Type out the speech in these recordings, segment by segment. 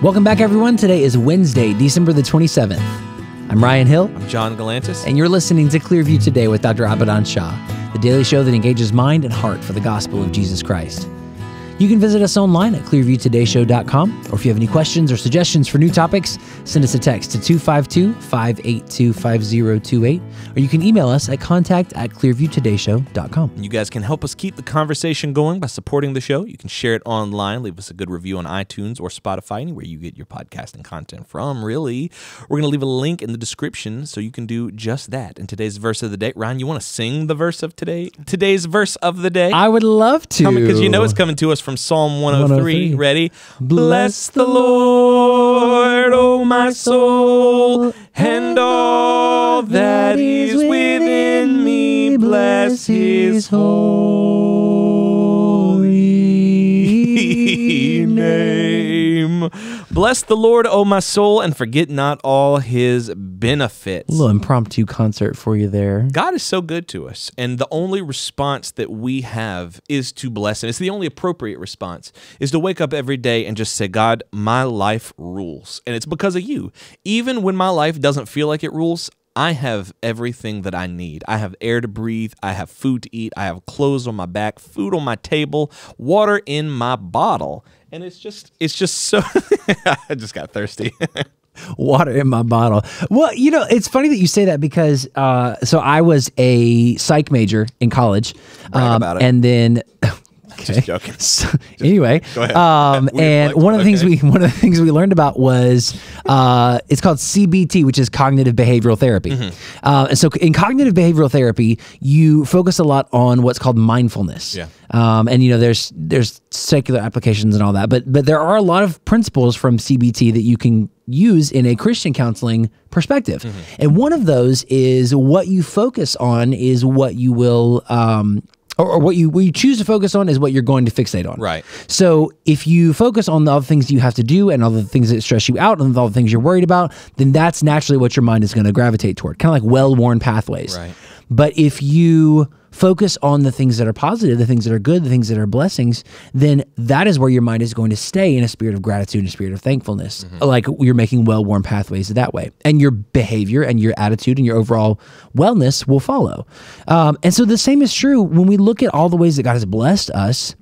Welcome back, everyone. Today is Wednesday, December the 27th. I'm Ryan Hill. I'm John Galantis. And you're listening to Clearview Today with Dr. Shah, the daily show that engages mind and heart for the gospel of Jesus Christ. You can visit us online at clearviewtodayshow.com, or if you have any questions or suggestions for new topics, send us a text to 252-582-5028, or you can email us at contact@clearviewtodayshow.com. You guys can help us keep the conversation going by supporting the show. You can share it online, leave us a good review on iTunes or Spotify, anywhere you get your podcasting content from, really. We're going to leave a link in the description so you can do just that. And today's verse of the day, Ryan, you want to sing the verse of today? Today's verse of the day? I would love to. Because you know it's coming to us from Psalm 103. Ready? Bless the Lord, O my soul, and all that is within me. Bless his holy name. Bless the Lord, O my soul, and forget not all his benefits. A little impromptu concert for you there. God is so good to us, and the only response that we have is to bless him. It's the only appropriate response, is to wake up every day and just say, God, my life rules, and it's because of you. Even when my life doesn't feel like it rules, I have everything that I need. I have air to breathe. I have food to eat. I have clothes on my back, food on my table, water in my bottle. And it's just so, I just got thirsty. Water in my bottle. Well, you know, it's funny that you say that because, so I was a psych major in college. Brag about it. And then... Okay. Just joking. So, anyway, go ahead. And one of the things we learned about was it's called CBT, which is cognitive behavioral therapy. And so in cognitive behavioral therapy, you focus a lot on what's called mindfulness. Yeah. And you know, there's secular applications and all that, but there are a lot of principles from CBT that you can use in a Christian counseling perspective. And one of those is what you focus on is what you will or what you choose to focus on is what you're going to fixate on. Right. So if you focus on all the things you have to do and all the things that stress you out and all the things you're worried about, then that's naturally what your mind is going to gravitate toward, kind of like well-worn pathways. Right. But if you focus on the things that are positive, the things that are good, the things that are blessings, then that is where your mind is going to stay in a spirit of gratitude and a spirit of thankfulness. Like you're making well-worn pathways that way. And your behavior and your attitude and your overall wellness will follow. And so the same is true when we look at all the ways that God has blessed us.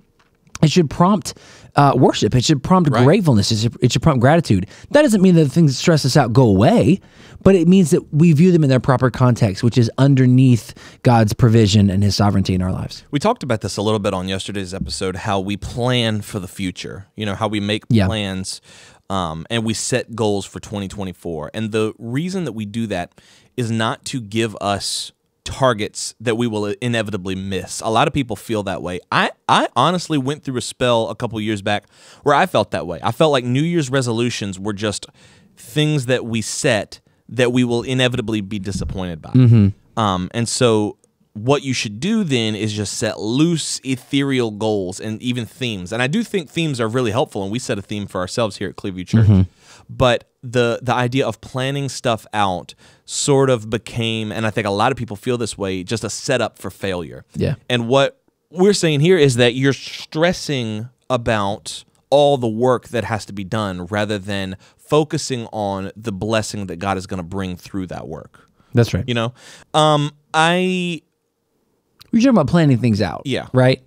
It should prompt worship. It should prompt gratefulness. It should prompt gratitude. That doesn't mean that the things that stress us out go away, but it means that we view them in their proper context, which is underneath God's provision and his sovereignty in our lives. We talked about this a little bit on yesterday's episode, how we plan for the future, you know, how we make plans and we set goals for 2024. And the reason that we do that is not to give us targets that we will inevitably miss. A lot of people feel that way. I honestly went through a spell a couple years back where I felt that way. I felt like New Year's resolutions were just things that we set that we will inevitably be disappointed by. And so what you should do then is just set loose, ethereal goals and even themes. And I do think themes are really helpful, and we set a theme for ourselves here at Clearview Church. But the idea of planning stuff out sort of became, and I think a lot of people feel this way, just a setup for failure. Yeah. And what we're saying here is that you're stressing about all the work that has to be done rather than focusing on the blessing that God is going to bring through that work. That's right. You know? We're talking about planning things out. Yeah. Right?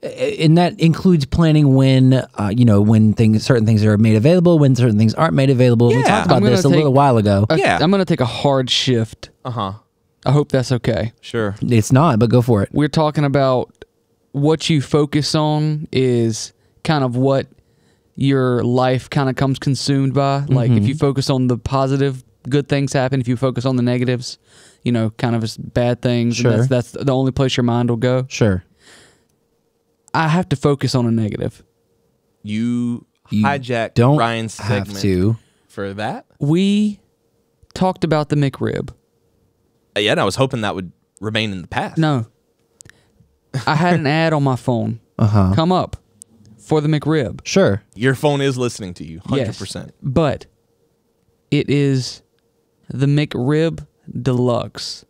And that includes planning when, when certain things are made available, when certain things aren't made available. We talked about this a little while ago. I'm going to take a hard shift. I hope that's okay. Sure. It's not, but go for it. We're talking about what you focus on is kind of what your life kind of comes consumed by. Like if you focus on the positive, good things happen. If you focus on the negatives, kind of as bad things, and that's the only place your mind will go. Sure. I have to focus on a negative. You hijacked Ryan's segment for that? We talked about the McRib. Yeah, and I was hoping that would remain in the past. No. I had an ad on my phone come up for the McRib. Sure. Your phone is listening to you, 100%. Yes, but it is the McRib Deluxe.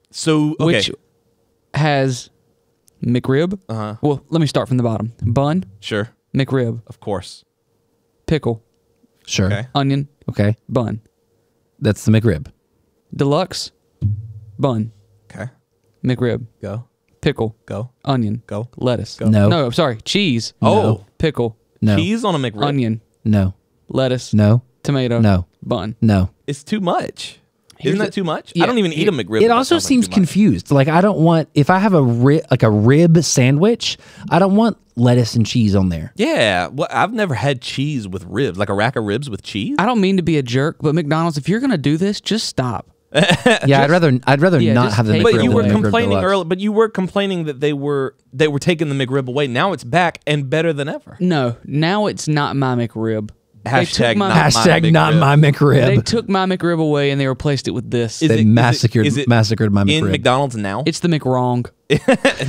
So, okay. Which has McRib. Well, let me start from the bottom. Bun. Sure. McRib. Of course. Pickle. Sure. Okay. onion, Okay. bun. That's the McRib. Deluxe, bun, Okay. McRib, Go. pickle, Go. onion, Go. lettuce. No. No, I'm sorry, cheese. Oh. Pickle, No. Cheese on a McRib. onion, No. lettuce, No. tomato, No. bun. No. It's too much. Here's Isn't that the- too much? yeah, I don't even eat a McRib. It but that also sounds like seems too much. confused. Like I don't want if I have a rib sandwich, I don't want lettuce and cheese on there. Yeah. Well, I've never had cheese with ribs, like a rack of ribs with cheese. I don't mean to be a jerk, but McDonald's, if you're gonna do this, just stop. Yeah, I'd rather yeah, not just have the take McRib. But McRib you than were the McRib complaining Deluxe. earlier. But you were complaining that they were taking the McRib away. Now it's back and better than ever. No, now it's not my McRib. Hashtag not Hashtag not my McRib. They took my McRib away and they replaced it with this. They massacred my in McRib. McDonald's now? It's the McWrong.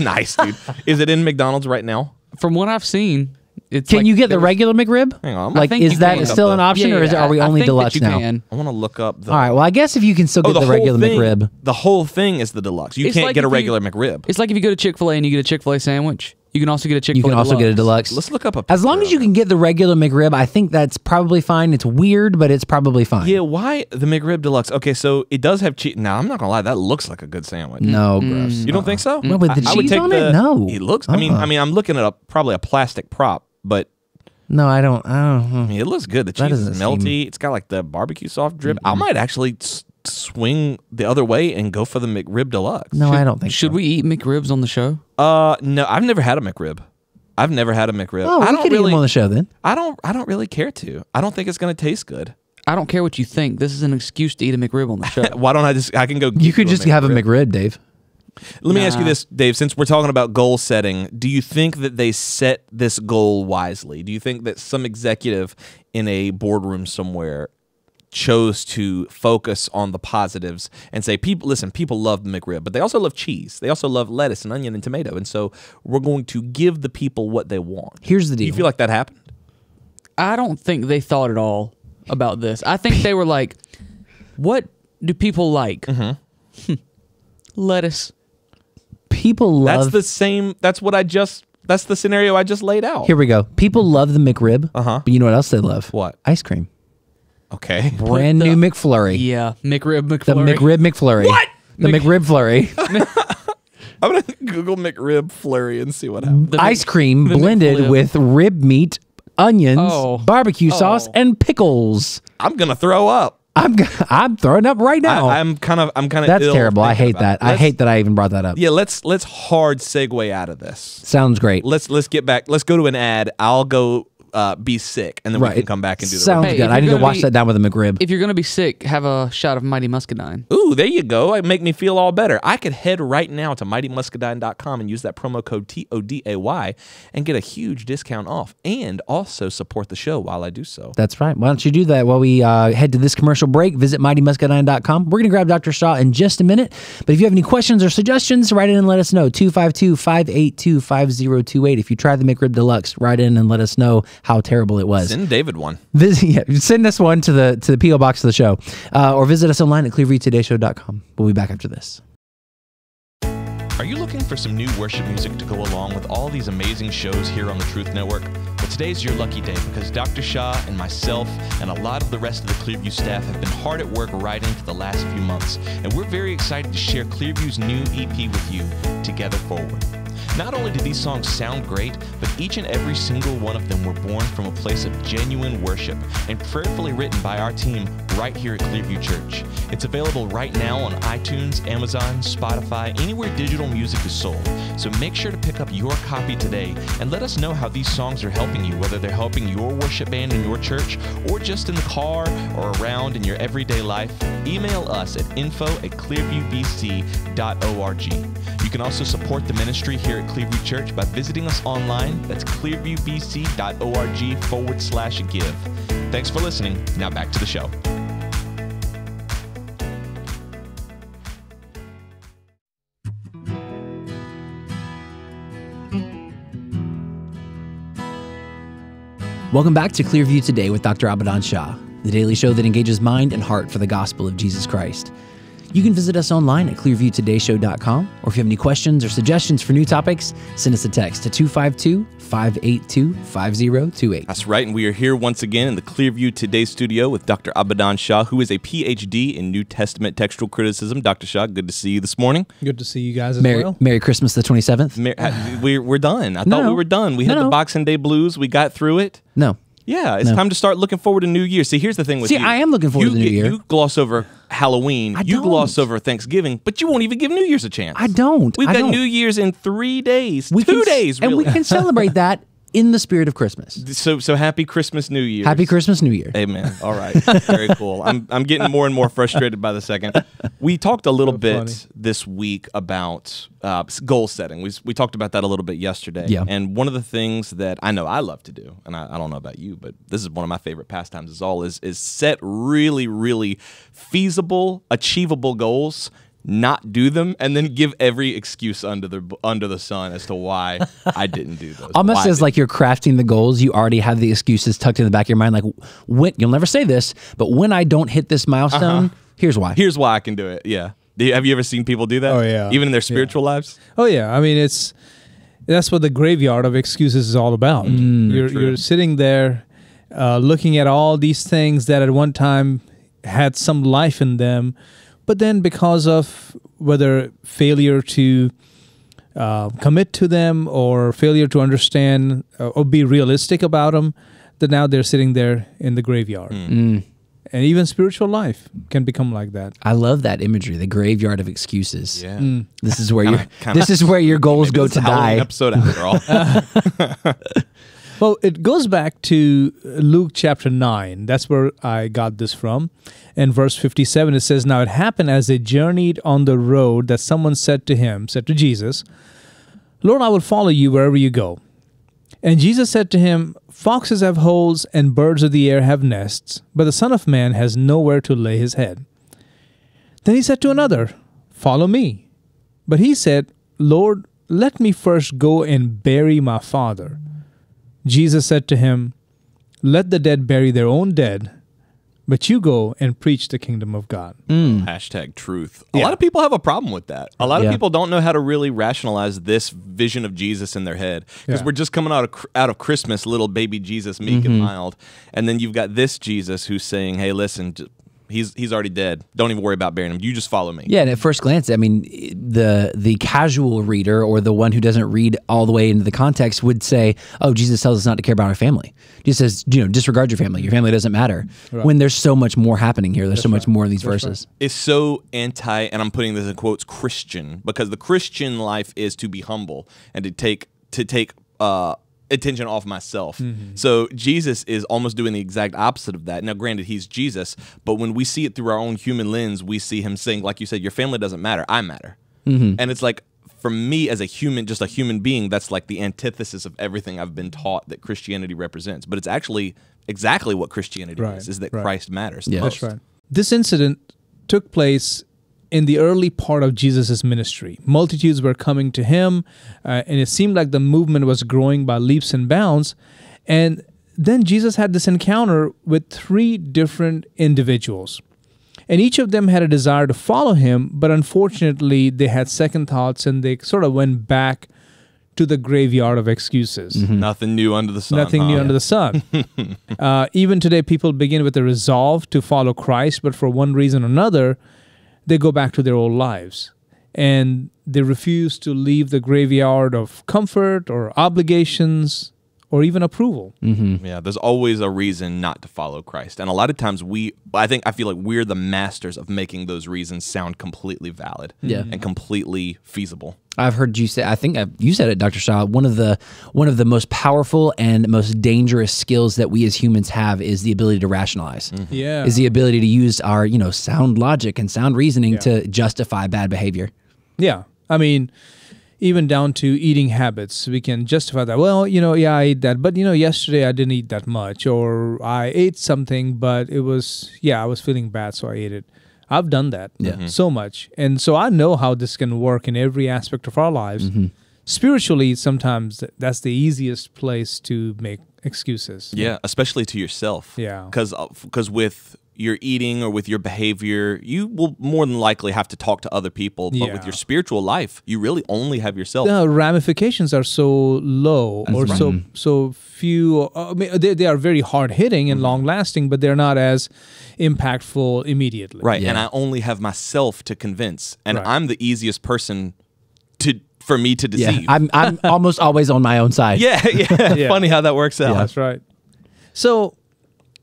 Nice, dude. Is it in McDonald's right now? From what I've seen, it's Can like you get the there's- regular McRib? Hang on. Like, think is you that can. still an option, Yeah, or is it, yeah, are we I only think deluxe that you now? can. I want to look up the. All right. Well, I guess if you can still get the whole regular thing, McRib. The whole thing is the deluxe. You It's can't like get a if you- regular McRib. It's like if you go to Chick-fil-A and you get a Chick-fil-A sandwich, you can also get a Chick-fil-A You can also get a deluxe. Let's look up a. As long picture as you of can get the regular McRib, I think that's probably fine. It's weird, but it's probably fine. it. Yeah, why the McRib deluxe? Okay, so it does have cheese. Now I'm not gonna lie, that looks like a good sandwich. No, gross. You don't think so? No, with the I would cheese take on it? No. It looks. I mean, I'm looking at probably a plastic prop, but No, I don't. I mean, it looks good. The cheese is doesn't melty. It's got like the barbecue sauce drip. I might actually swing the other way and go for the McRib deluxe. No, I don't think. Should so. we eat McRibs on the show? No, I've never had a McRib. I've never had a McRib. Oh, I we don't could eat really. them on the show then. I don't really care to. I don't think it's gonna taste good. I don't care what you think. This is an excuse to eat a McRib on the show. Why don't I just? I can go. You could just have a McRib, Dave. Let me ask you Nah. this, Dave. Since we're talking about goal setting, do you think that they set this goal wisely? Do you think that some executive in a boardroom somewhere chose to focus on the positives and say, "People, listen, people love the McRib, but they also love cheese. They also love lettuce and onion and tomato, and so we're going to give the people what they want." Here's the Do deal. you feel like that happened? I don't think they thought at all about this. I think they were like, what do people like? Lettuce. People love. That's the same. That's the scenario I just laid out. Here we go. People love the McRib. But you know what else they love? What? Ice cream. Okay. Brand new McFlurry. Yeah, McRib, The McFlurry. McRib McFlurry. What? The McRib Flurry. I'm gonna Google McRib flurry and see what happens. Ice cream the blended McFlib. with rib meat, onions, Oh. barbecue sauce, and pickles. I'm gonna throw up. I'm throwing up right now. I'm kind of. That's ill terrible. I thinking hate about that. it. I hate that I even brought that up. Yeah, let's hard segue out of this. Sounds great. Let's get back. Let's go to an ad. I'll go be sick, and then we can come back and do the Sounds review. Hey, good. if I you're need to gonna wash be- that down with a McRib. If you're going to be sick, have a shot of Mighty Muscadine. Ooh, there you go. It make me feel all better. I could head right now to mightymuscadine.com and use that promo code TODAY and get a huge discount off, and also support the show while I do so. That's right. Why don't you do that while we head to this commercial break? Visit mightymuscadine.com. We're going to grab Dr. Shah in just a minute. But if you have any questions or suggestions, write in and let us know. 252-582-5028. If you tried the McRib Deluxe, write in and let us know how terrible it was. Send David one. Send us one to the P.O. Box of the show. Or visit us online at clearviewtodayshow.com. We'll be back after this. Are you looking for some new worship music to go along with all these amazing shows here on the Truth Network? Well, today's your lucky day because Dr. Shah and myself and a lot of the rest of the Clearview staff have been hard at work writing for the last few months, and we're very excited to share Clearview's new EP with you, Together Forward. Not only do these songs sound great, but each and every single one of them were born from a place of genuine worship and prayerfully written by our team right here at Clearview Church. It's available right now on iTunes, Amazon, Spotify, anywhere digital music is sold. So make sure to pick up your copy today and let us know how these songs are helping you, whether they're helping your worship band in your church or just in the car or around in your everyday life. Email us at info@clearviewbc.org. You can also support the ministry here at Clearview Church by visiting us online. That's clearviewbc.org/give. Thanks for listening. Now back to the show. Welcome back to Clearview Today with Dr. Abadan Shah, the daily show that engages mind and heart for the gospel of Jesus Christ. You can visit us online at clearviewtodayshow.com, or if you have any questions or suggestions for new topics, send us a text to 252-582-5028. That's right, and we are here once again in the Clearview Today studio with Dr. Abadan Shah, who is a PhD in New Testament textual criticism. Dr. Shah, good to see you this morning. Good to see you guys as Merry, well. Merry Christmas the 27th. We're done. I thought we were done. We had the Boxing Day blues. We got through it. No. Yeah, it's time to start looking forward to New Year. See, here's the thing with you. I am looking forward to New Year. You gloss over Halloween. You gloss over Thanksgiving, but you won't even give New Year's a chance. I don't. We've got New Year's in 3 days. 2 days, really. And we can celebrate that in the spirit of Christmas. So happy Christmas, New Year. Happy Christmas, New Year. Amen. All right. Very cool. I'm getting more and more frustrated by the second. We talked a little bit this week about goal setting. We talked about that a little bit yesterday. Yeah. And one of the things that I know I love to do, and I don't know about you, but this is one of my favorite pastimes is set really, really feasible, achievable goals, not do them, and then give every excuse under the sun as to why I didn't do those. Almost as like you're crafting the goals, you already have the excuses tucked in the back of your mind. Like, when you'll never say this, but when I don't hit this milestone, here's why. Here's why I can do it. Yeah. Have you ever seen people do that? Oh, yeah. Even in their spiritual lives? Oh, yeah. I mean, that's what the graveyard of excuses is all about. You're sitting there looking at all these things that at one time had some life in them, but then because of whether failure to commit to them or failure to understand or be realistic about them, that now they're sitting there in the graveyard. And even spiritual life can become like that. I love that imagery, the graveyard of excuses. Yeah. This is where this is where your goals go to die. Episode after all. Well, it goes back to Luke chapter 9. That's where I got this from. In verse 57, it says, "Now it happened as they journeyed on the road that someone said to Jesus, 'Lord, I will follow you wherever you go.' And Jesus said to him, 'Foxes have holes and birds of the air have nests, but the Son of Man has nowhere to lay his head.' Then he said to another, 'Follow me.' But he said, 'Lord, let me first go and bury my father.' Jesus said to him, 'Let the dead bury their own dead, but you go and preach the kingdom of God.'" Hashtag truth. A lot of people have a problem with that. A lot of people don't know how to really rationalize this vision of Jesus in their head, because we're just coming out of Christmas, little baby Jesus, meek and mild, and then you've got this Jesus who's saying, "Hey, listen, he's already dead. Don't even worry about burying him. You just follow me." Yeah, and at first glance, I mean, the casual reader or the one who doesn't read all the way into the context would say, "Oh, Jesus tells us not to care about our family. Jesus says, disregard your family. Your family doesn't matter." Right. When there's so much more happening here. There's so much more in these verses. Right. It's so anti, and I'm putting this in quotes, Christian, because the Christian life is to be humble and to take attention off myself. So Jesus is almost doing the exact opposite of that. Now, granted, he's Jesus, but when we see it through our own human lens, we see him saying, like you said, your family doesn't matter, I matter. And it's like, for me as a human, just a human being, that's like the antithesis of everything I've been taught that Christianity represents. But it's actually exactly what Christianity is that Christ matters. Yeah, that's right. This incident took place in the early part of Jesus' ministry. Multitudes were coming to him, and it seemed like the movement was growing by leaps and bounds. And then Jesus had this encounter with 3 different individuals. And each of them had a desire to follow him, but unfortunately, they had second thoughts, and they sort of went back to the graveyard of excuses. Nothing new under the sun. Nothing new under the sun. Even today, people begin with a resolve to follow Christ, but for one reason or another, they go back to their old lives, and they refuse to leave the graveyard of comfort or obligations or even approval. Yeah, there's always a reason not to follow Christ. And a lot of times I feel like we're the masters of making those reasons sound completely valid and completely feasible. I've heard you say, I think you said it, Dr. Shah, one of the most powerful and most dangerous skills that we as humans have is the ability to rationalize. Is the ability to use our, sound logic and sound reasoning to justify bad behavior. Yeah. I mean, even down to eating habits, we can justify that. Well, I ate that, but yesterday I didn't eat that much, or I ate something, but I was feeling bad, so I ate it. I've done that so much. And so I know how this can work in every aspect of our lives. Spiritually, sometimes that's the easiest place to make excuses. Yeah, especially to yourself. Yeah. Because with your eating or with your behavior, you will more than likely have to talk to other people. But with your spiritual life, you really only have yourself. The ramifications are so low so few. I mean, they are very hard hitting and long lasting, but they're not as impactful immediately. Right. And I only have myself to convince, and I'm the easiest person for me to deceive. Yeah. I'm almost always on my own side. Yeah. Funny how that works out. Yeah, that's right. So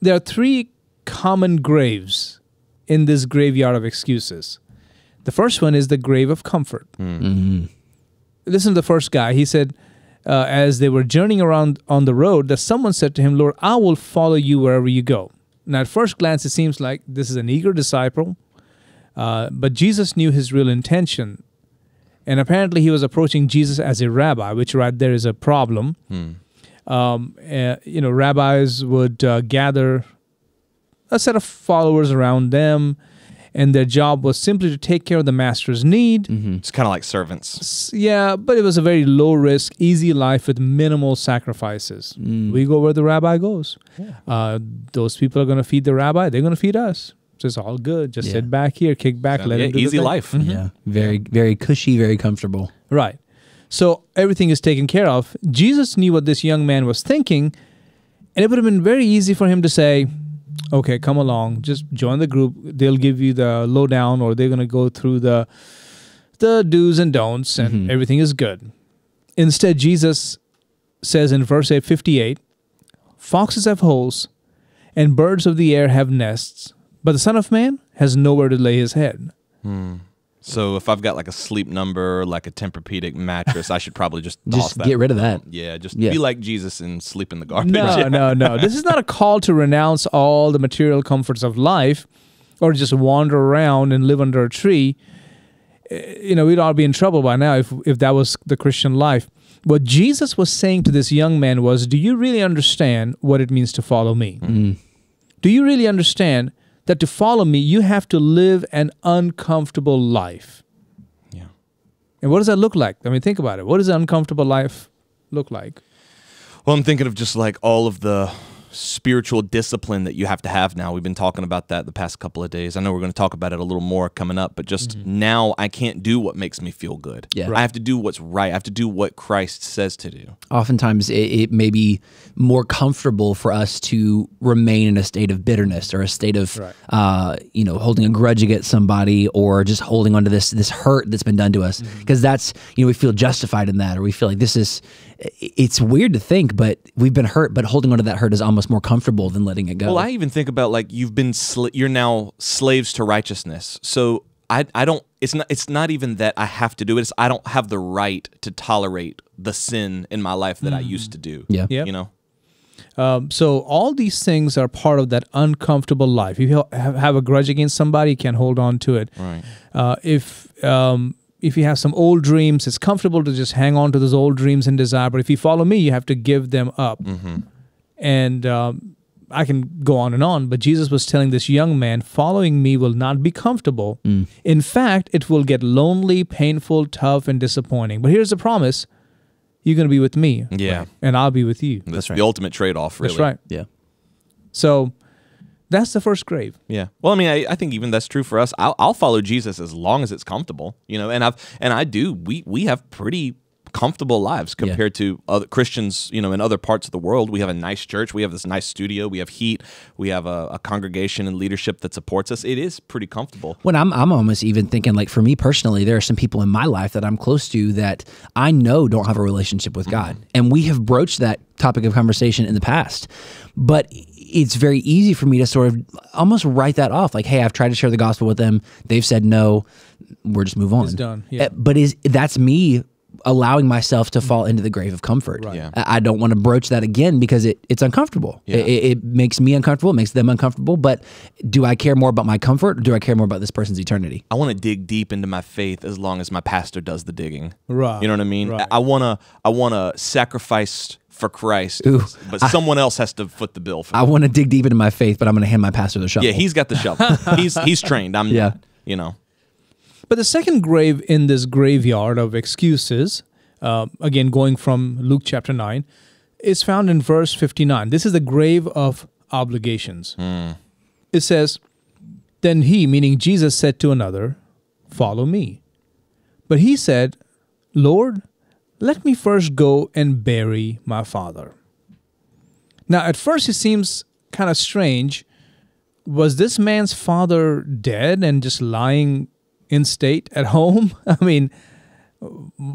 there are 3 common graves in this graveyard of excuses. The first one is the grave of comfort. Listen to the first guy. He said, as they were journeying around on the road, that someone said to him, Lord, I will follow you wherever you go. Now, at first glance, it seems like this is an eager disciple, but Jesus knew his real intention. And apparently he was approaching Jesus as a rabbi, which right there is a problem. Rabbis would gather a set of followers around them, and their job was simply to take care of the master's need. It's kind of like servants. Yeah, but it was a very low risk, easy life with minimal sacrifices. We go where the rabbi goes. Those people are going to feed the rabbi. They're going to feed us. So it's all good. Just sit back here, kick back, let him do easy the thing. life. Yeah, very, very cushy, very comfortable. Right. So everything is taken care of. Jesus knew what this young man was thinking, and it would have been very easy for him to say, okay, come along, just join the group. They'll give you the lowdown, or they're going to go through the do's and don'ts, and everything is good. Instead, Jesus says in verse 58, foxes have holes, and birds of the air have nests, but the Son of Man has nowhere to lay his head. So if I've got like a sleep number, like a Tempur-Pedic mattress, I should probably just toss that. Get rid of that. Yeah, be like Jesus and sleep in the garbage. No. This is not a call to renounce all the material comforts of life or just wander around and live under a tree. We'd all be in trouble by now if that was the Christian life. What Jesus was saying to this young man was, do you really understand what it means to follow me? Do you really understand that to follow me, you have to live an uncomfortable life? Yeah. And what does that look like? I mean, think about it. What does an uncomfortable life look like? Well, I'm thinking of just like all of the spiritual discipline that you have to have now. We've been talking about that the past couple of days. I know we're going to talk about it a little more coming up, but just now I can't do what makes me feel good. Yeah. I have to do what's right. I have to do what Christ says to do. Oftentimes it may be more comfortable for us to remain in a state of bitterness or a state of, holding a grudge against somebody, or just holding onto this hurt that's been done to us. Because that's, we feel justified in that, or we feel like it's weird to think, but we've been hurt, but holding onto that hurt is almost more comfortable than letting it go. Well, I even think about like you're now slaves to righteousness. So I don't. It's not even that I have to do it. It's I don't have the right to tolerate the sin in my life that I used to do. Yeah. So all these things are part of that uncomfortable life. If you have a grudge against somebody, you can't hold on to it. Right. If you have some old dreams, it's comfortable to just hang on to those old dreams and desire. But if you follow me, you have to give them up. And I can go on, but Jesus was telling this young man, following me will not be comfortable. In fact, it will get lonely, painful, tough, and disappointing. But here's the promise. You're going to be with me. Yeah. And I'll be with you. That's the ultimate trade-off, really. That's right. Yeah. So that's the first grave. Yeah. Well, I mean, I think even that's true for us. I'll follow Jesus as long as it's comfortable, and I do. We have pretty comfortable lives compared to other Christians, in other parts of the world. We have a nice church. We have this nice studio. We have heat. We have a congregation and leadership that supports us. It is pretty comfortable. When I'm almost even thinking, like, for me personally, there are some people in my life that I'm close to that I know don't have a relationship with God. And we have broached that topic of conversation in the past. But it's very easy for me to sort of almost write that off. Like, hey, I've tried to share the gospel with them. They've said no. We'll just move on. It's done. Yeah. But that's me allowing myself to fall into the grave of comfort. Right. Yeah. I don't want to broach that again because it's uncomfortable. Yeah. It makes me uncomfortable. It makes them uncomfortable. But do I care more about my comfort, or do I care more about this person's eternity? I want to dig deep into my faith as long as my pastor does the digging. Right. You know what I mean? Right. I want to sacrifice for Christ, but someone else has to foot the bill for me. I want to dig deep into my faith, but I'm going to hand my pastor the shovel. Yeah, he's got the shovel. he's trained. I'm not, But the second grave in this graveyard of excuses, again, going from Luke chapter 9, is found in verse 59. This is the grave of obligations. it says, then he, meaning Jesus, said to another, follow me. But he said, Lord, let me first go and bury my father. Now, at first it seems kind of strange. Was this man's father dead and just lying in state at home? I mean,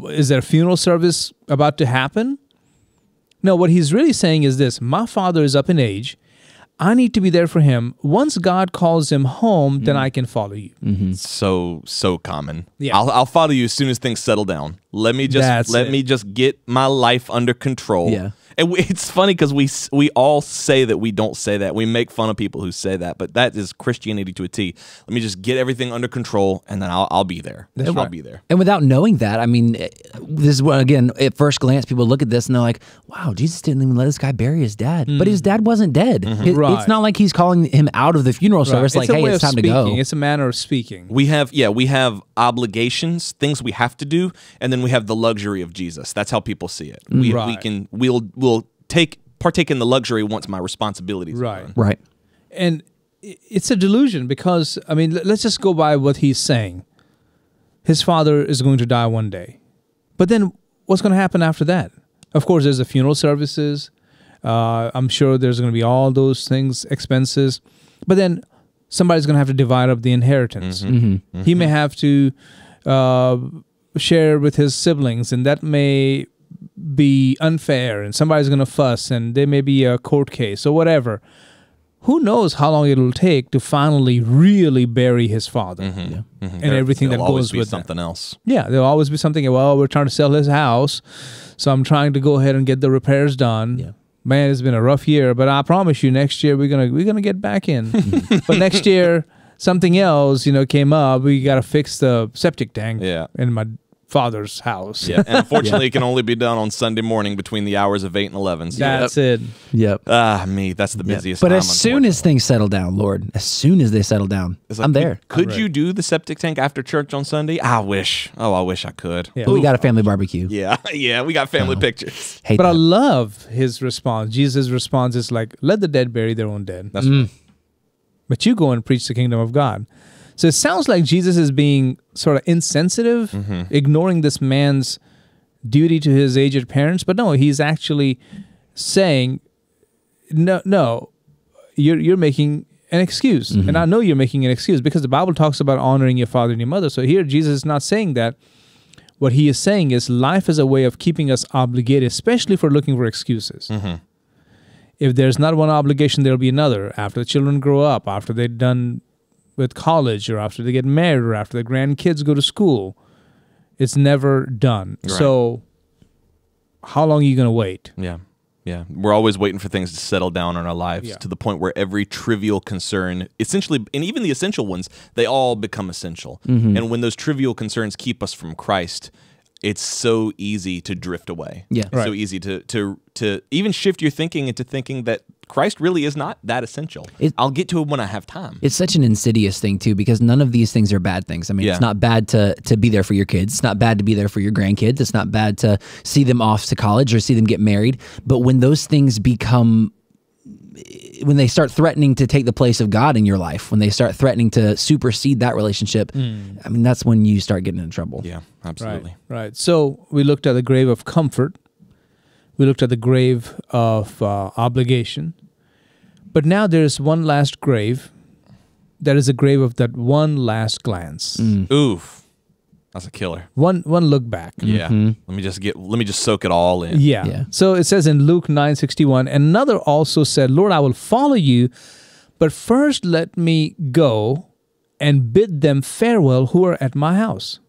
is there a funeral service about to happen? No, what he's really saying is this: my father is up in age. I need to be there for him. Once God calls him home, then I can follow you. So common. Yeah. I'll follow you as soon as things settle down. Let me just get my life under control. Yeah. And it's funny because we all say that we don't say that. We make fun of people who say that, but that is Christianity to a T. Let me just get everything under control, and then I'll be there. I'll be there. And without knowing that, I mean, this is what, again, at first glance, people look at this and they're like, wow, Jesus didn't even let this guy bury his dad. But his dad wasn't dead. Right. It's not like he's calling him out of the funeral service like, hey, it's time to go. It's a manner of speaking. We have obligations, things we have to do, and then we have the luxury of Jesus. That's how people see it. We'll partake in the luxury once my responsibilities are done. Right. And it's a delusion because, I mean, let's just go by what he's saying. His father is going to die one day. But then what's going to happen after that? Of course, there's the funeral services. I'm sure there's going to be all those things, expenses. But then somebody's going to have to divide up the inheritance. He may have to share with his siblings, and that may be unfair, and somebody's going to fuss, and there may be a court case or whatever. Who knows how long it'll take to finally really bury his father and everything that goes with something else. Yeah, there'll always be something. Well, we're trying to sell his house, so I'm trying to go ahead and get the repairs done. Yeah. Man, it's been a rough year, but I promise you, next year we're gonna get back in. But next year, something else came up. We got to fix the septic tank in my father's house. Yeah, and unfortunately, it can only be done on Sunday morning between the hours of 8 and 11. So That's it. Yep. That's the busiest But time, as soon as things settle down, Lord, as soon as they settle down, I'm there. Could you do the septic tank after church on Sunday? I wish. Oh, I wish I could. Yeah. But we got a family barbecue. Yeah, we got family pictures. Hate But that. I love his response. Jesus' response is like, let the dead bury their own dead. That's right. But you go and preach the kingdom of God. So it sounds like Jesus is being sort of insensitive, ignoring this man's duty to his aged parents. But no, he's actually saying, no, you're making an excuse. And I know you're making an excuse because the Bible talks about honoring your father and your mother. So here Jesus is not saying that. What he is saying is life is a way of keeping us obligated, especially for looking for excuses. If there's not one obligation, there'll be another. After the children grow up, after they're done with college, or after they get married, or after the grandkids go to school, it's never done. Right. So how long are you going to wait? Yeah. We're always waiting for things to settle down in our lives to the point where every trivial concern, essentially, and even the essential ones, they all become essential. And when those trivial concerns keep us from Christ, it's so easy to drift away. Yeah. So easy to even shift your thinking into thinking that Christ really is not that essential. I'll get to it when I have time. It's such an insidious thing, too, because none of these things are bad things. I mean, it's not bad to be there for your kids. It's not bad to be there for your grandkids. It's not bad to see them off to college or see them get married. But when those things when they start threatening to take the place of God in your life, when they start threatening to supersede that relationship, I mean, that's when you start getting in trouble. Yeah, absolutely. Right. So we looked at the grave of comfort. We looked at the grave of obligation. But now there's one last grave. That is a grave of that one last glance. Oof. That's a killer. One look back. Yeah. Let me just soak it all in. Yeah. So it says in Luke 9:61, another also said, Lord, I will follow you, but first let me go and bid them farewell who are at my house.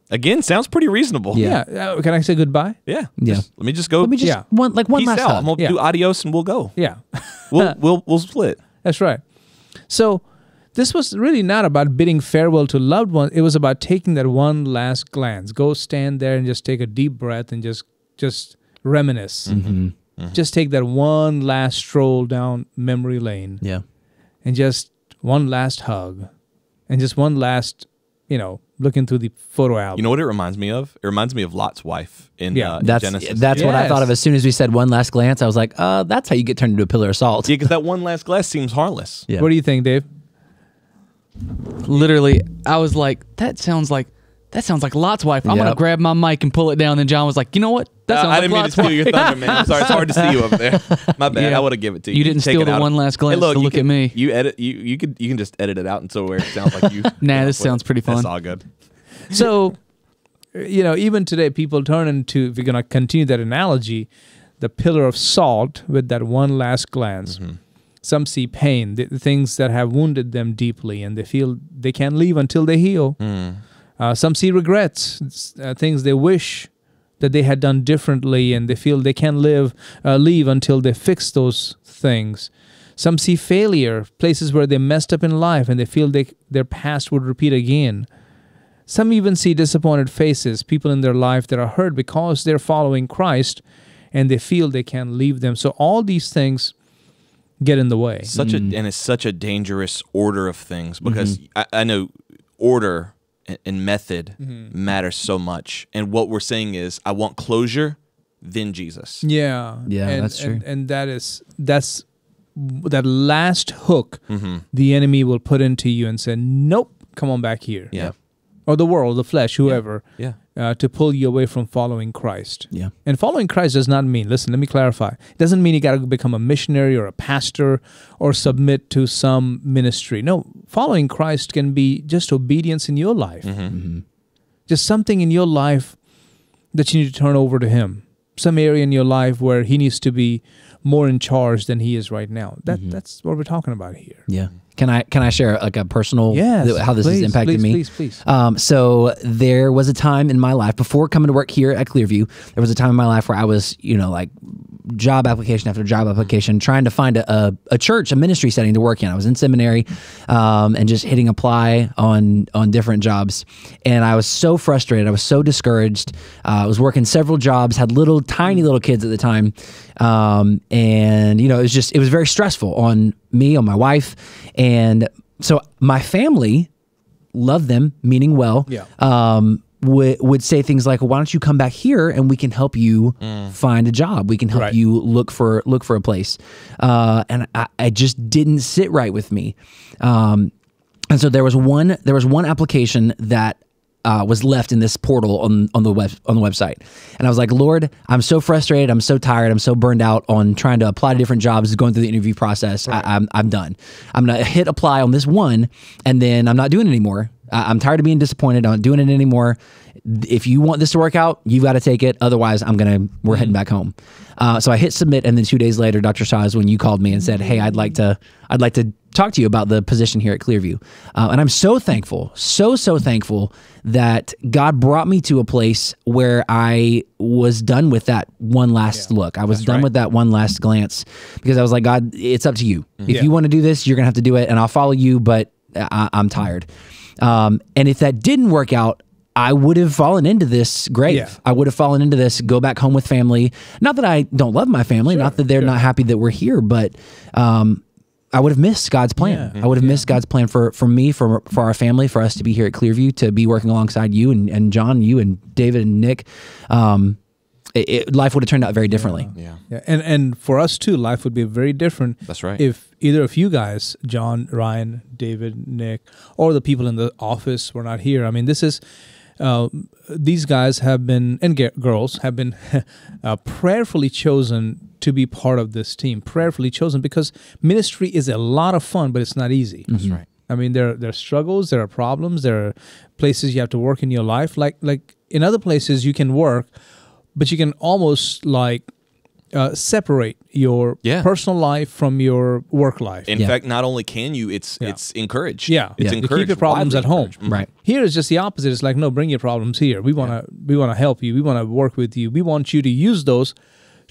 Again, sounds pretty reasonable. Yeah. Can I say goodbye? Yeah. Yeah. Let me just go. Let me just one peace last out. hug. I'm gonna do adios and we'll go. Yeah. We'll split. That's right. So this was really not about bidding farewell to loved ones. It was about taking that one last glance. Go stand there and just take a deep breath and just reminisce. Just take that one last stroll down memory lane. Yeah. And just one last hug. And just one last, looking through the photo album. You know what it reminds me of? It reminds me of Lot's wife in That's Genesis. what I thought of as soon as we said one last glance. I was like, that's how you get turned into a pillar of salt. Yeah, because that one last glance seems harmless. Yeah. What do you think, Dave? Literally, I was like, that sounds like Lot's wife. I'm gonna grab my mic and pull it down. And John was like, you know what? That sounds I like didn't mean to Lot's steal wife. your thunder, man. I'm sorry. It's hard to see you over there. My bad. Yeah. I would have given it to you. You didn't Take steal it the out. one last glance Hey, look, to you look can, at me. You edit. You can just edit it out until where it sounds like you. Nah, this sounds pretty fun. That's all good. So, even today, people turn into, if you're going to continue that analogy, the pillar of salt with that one last glance. Mm-hmm. Some see pain, the things that have wounded them deeply, and they feel they can't leave until they heal. Some see regrets, things they wish that they had done differently, and they feel they can't leave until they fix those things. Some see failure, places where they messed up in life, and they feel their past would repeat again. Some even see disappointed faces, people in their life that are hurt because they're following Christ, and they feel they can't leave them. So all these things get in the way. And it's such a dangerous order of things, because I know order and method matters so much. And what we're saying is, I want closure, then Jesus. Yeah, that's true. And that's that last hook the enemy will put into you and say, nope, come on back here. Yeah. Or the world, the flesh, whoever, Yeah. To pull you away from following Christ. Yeah. And following Christ does not mean, listen, let me clarify. It doesn't mean you got to become a missionary or a pastor or submit to some ministry. No, following Christ can be just obedience in your life. Just something in your life that you need to turn over to Him. Some area in your life where He needs to be more in charge than He is right now. That's what we're talking about here. Yeah. Can I share like a personal how this has impacted me? Please. So there was a time in my life before coming to work here at Clearview. There was a time in my life where I was, like job application after job application, trying to find a church, a ministry setting to work in. I was in seminary, and just hitting apply on different jobs, and I was so frustrated. I was so discouraged. I was working several jobs, had tiny little kids at the time, and it was very stressful on me, on my wife. And so my family, loved them, meaning well, would say things like, well, why don't you come back here and we can help you find a job. We can help you look for a place. And I just didn't sit right with me. And so there was one application that was left in this portal on the website, and I was like, Lord, I'm so frustrated, I'm so tired, I'm so burned out on trying to apply to different jobs, going through the interview process. I'm done. I'm gonna hit apply on this one, and then I'm not doing it anymore. I'm tired of being disappointed. I'm not doing it anymore. If you want this to work out, you've got to take it. Otherwise, we're heading back home. So I hit submit, and then 2 days later, Dr. Shah is when you called me and said, hey, I'd like to talk to you about the position here at Clearview. And I'm so thankful, so thankful that God brought me to a place where I was done with that one last look. I was done with that one last glance, because I was like, God, it's up to you. If you want to do this, you're going to have to do it, and I'll follow you, but I'm tired. And if that didn't work out, I would have fallen into this grave. Yeah. I would have fallen into this, go back home with family. Not that I don't love my family, not that they're not happy that we're here, but I would have missed God's plan. I would have missed God's plan for me, for our family, for us to be here at Clearview, to be working alongside you and John, you and David and Nick. Life would have turned out very differently. Yeah. And for us too, life would be very different. That's right. If either of you guys, John, Ryan, David, Nick, or the people in the office were not here. I mean, this is, these guys have been, and girls have been prayerfully chosen to be part of this team. Prayerfully chosen, because ministry is a lot of fun, but it's not easy. That's right. I mean, there are struggles, there are problems, there are places you have to work in your life. Like in other places you can work, but you can almost separate your personal life from your work life. In fact, not only can you, it's encouraged. Yeah, it's you encouraged. keep your problems at home. Right. Here is just the opposite. It's like, no, bring your problems here. We want to help you. We want to work with you. We want you to use those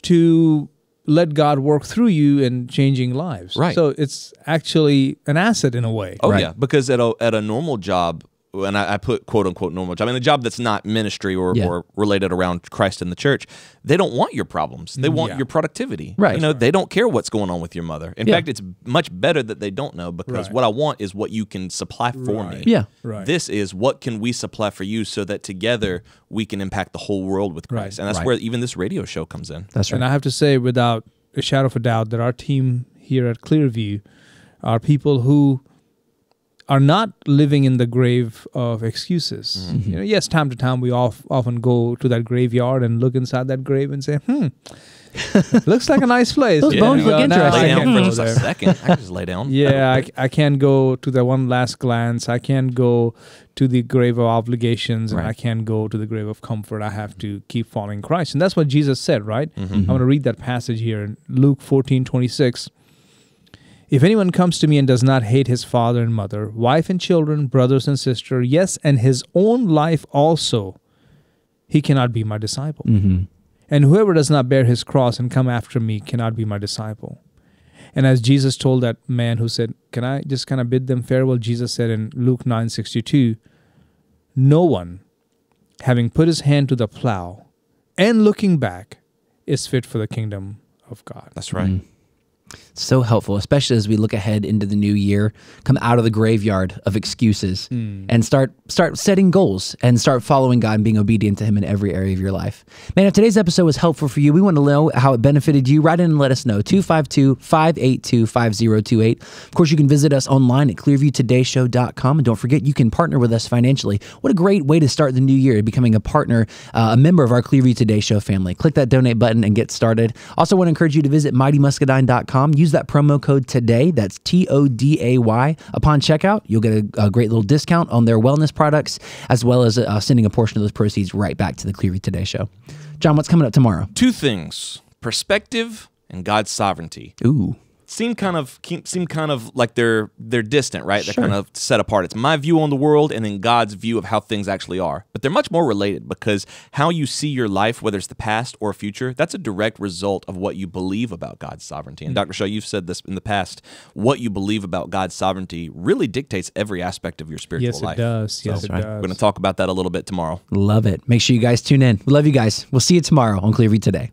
to let God work through you in changing lives. Right. So it's actually an asset in a way. Oh yeah, because at a normal job, and I put quote unquote normal job, I mean a job that's not ministry or related around Christ and the church, they don't want your problems. They want your productivity. Right. You know, they don't care what's going on with your mother. In fact, it's much better that they don't know, because what I want is what you can supply for me. Yeah. Right. This is what can we supply for you so that together we can impact the whole world with Christ. And that's where even this radio show comes in. That's right. And I have to say, without a shadow of a doubt, that our team here at Clearview are people who are not living in the grave of excuses. You know, yes, time to time we often go to that graveyard and look inside that grave and say, looks like a nice place. Those bones look interesting. Lay down for just a second. I can just lay down. Yeah, I can't go to the one last glance. I can't go to the grave of obligations, and I can't go to the grave of comfort. I have to keep following Christ. And that's what Jesus said, right? I'm going to read that passage here in Luke 14:26. If anyone comes to me and does not hate his father and mother, wife and children, brothers and sisters, yes, and his own life also, he cannot be my disciple. And whoever does not bear his cross and come after me cannot be my disciple. And as Jesus told that man who said, can I just kind of bid them farewell? Jesus said in Luke 9:62, no one, having put his hand to the plow and looking back, is fit for the kingdom of God. That's right. So helpful, especially as we look ahead into the new year, come out of the graveyard of excuses and start setting goals and start following God and being obedient to him in every area of your life. Man, if today's episode was helpful for you, we want to know how it benefited you. Write in and let us know, 252-582-5028. Of course, you can visit us online at clearviewtodayshow.com. And don't forget, you can partner with us financially. What a great way to start the new year, becoming a partner, a member of our Clearview Today Show family. Click that donate button and get started. Also want to encourage you to visit mightymuscadine.com. Use that promo code TODAY, that's TODAY. Upon checkout, you'll get a great little discount on their wellness products, as well as sending a portion of those proceeds right back to the Clearview Today Show. John, what's coming up tomorrow? Two things: perspective and God's sovereignty. Ooh. Seem kind of like they're distant, right? They're kind of set apart. It's my view on the world and then God's view of how things actually are. But they're much more related, because how you see your life, whether it's the past or future, that's a direct result of what you believe about God's sovereignty. And Dr. Shah, you've said this in the past, what you believe about God's sovereignty really dictates every aspect of your spiritual life. Yes, it does. We're going to talk about that a little bit tomorrow. Love it. Make sure you guys tune in. We love you guys. We'll see you tomorrow on Clearview Today.